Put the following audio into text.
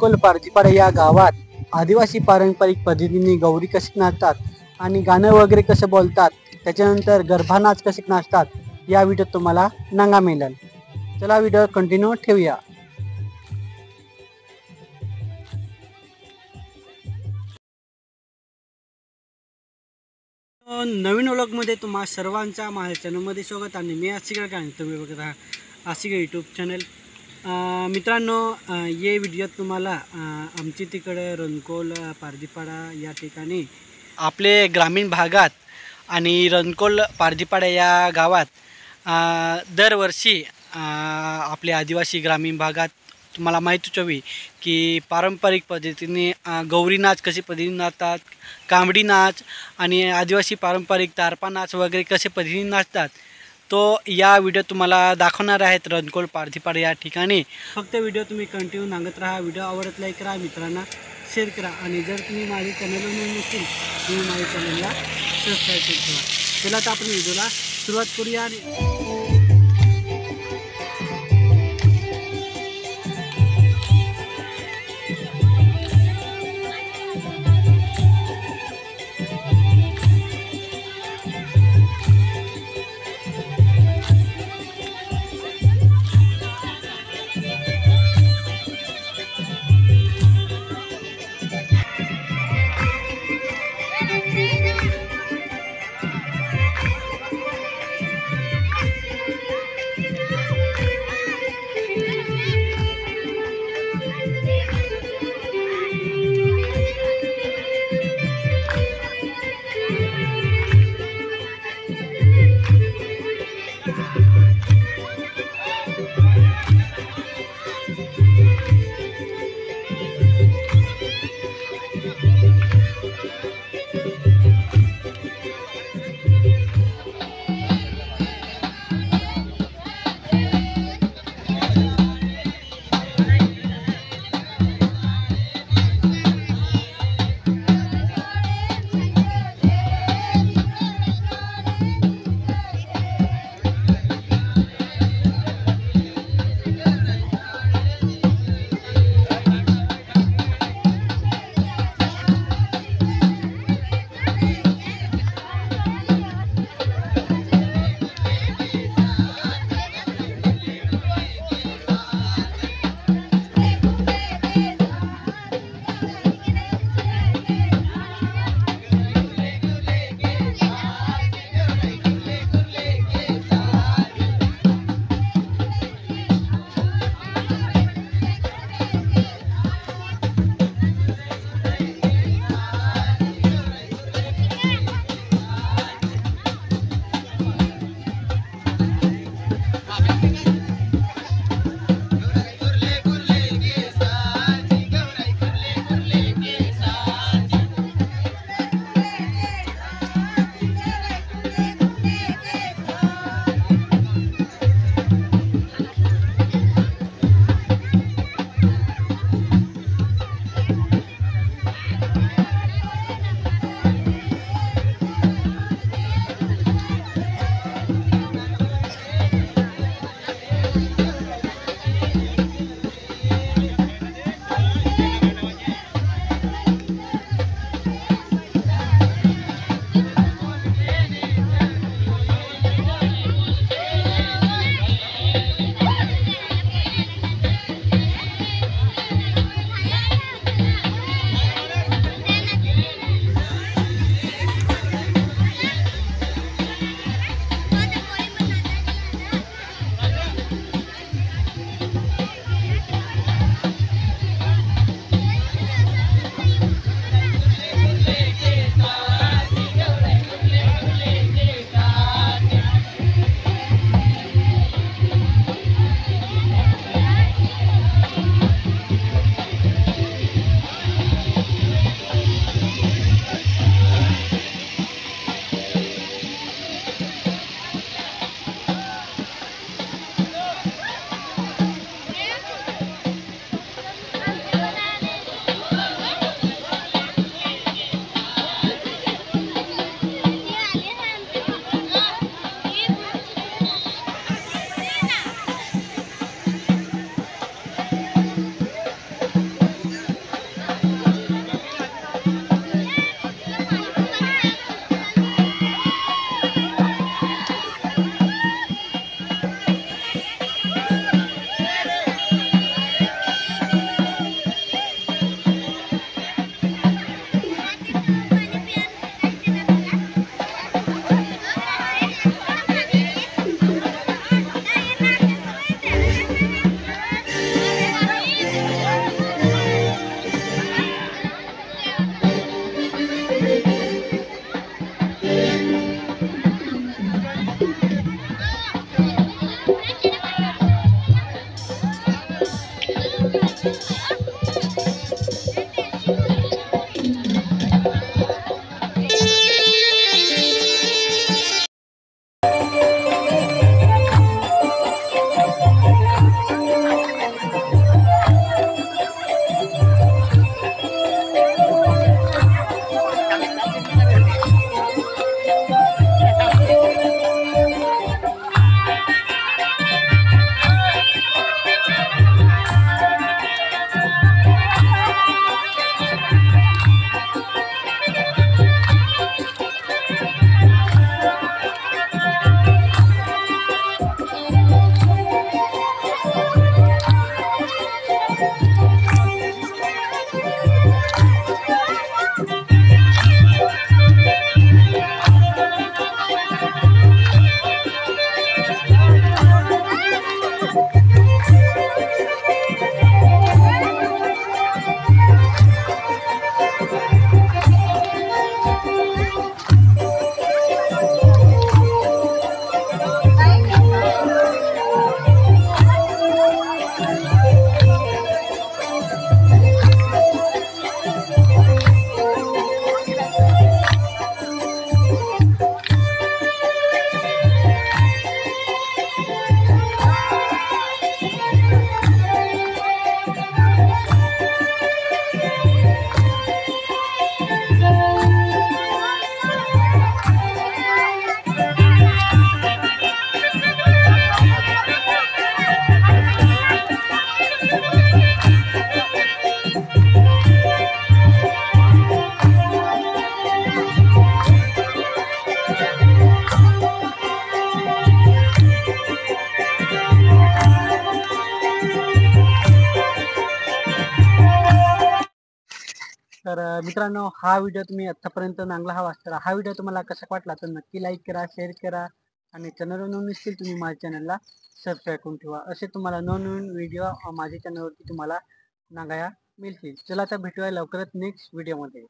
पारजीपाडा या गावात आदिवासी पारंपरिक पद्धतीने गौरी कशी नाचतात आणि गाणं वगैरे कसं बोलतात, त्याच्यानंतर गरबा नाच कसे नाचतात या व्हिडिओत तुम्हाला नंगा मिळेल. चला व्हिडिओ कंटिन्यू ठेवूया. नवीन व्लॉगमध्ये तुम्हा सर्वांचा माझ्या चॅनलमध्ये स्वागत आणि मी आशिक आणि तुम्ही बघत आहात आशिक यूट्यूब चॅनल. मित्रांनो, ये व्हिडिओत तुम्हाला आमची तिकडे रणकोल पारजीपाडा या ठिकाणी आपले ग्रामीण भागात आणि रणकोल पारजीपाडा या गावात दरवर्षी आपले आदिवासी ग्रामीण भागात तुम्हाला माहीतच हवी की पारंपरिक पद्धतीने गौरी नाच कशी पद्धतीने नाचतात, कांबडी नाच आणि आदिवासी पारंपरिक तारपा नाच वगैरे कसे पद्धतीने नाचतात, तो या व्हिडिओ तुम्हाला दाखवणार आहेत रणकोल पारजीपाडा या ठिकाणी. फक्त व्हिडिओ तुम्ही कंटिन्यू सांगत राहा. व्हिडिओ आवडत लाईक करा, मित्रांना शेअर करा आणि जर तुम्ही माझ्या चॅनलवर नवीन नसतील तुम्ही माझ्या चॅनलला सबस्क्राईब करून ठेवा. चला तर आपण व्हिडिओला सुरुवात करूया. तर मित्रांनो, हा व्हिडिओ तुम्ही आत्तापर्यंत नांगला हवा तर हा व्हिडिओ तुम्हाला कसा वाटला तर नक्की लाईक करा, शेअर करा आणि चॅनलवर नवीन असतील तुम्ही माझ्या चॅनलला सबस्क्राईब करून ठेवा. असे तुम्हाला नवनवीन व्हिडिओ माझ्या चॅनलवरती तुम्हाला नांगाया मिळतील. चला आता भेटूया लवकरच नेक्स्ट व्हिडिओमध्ये.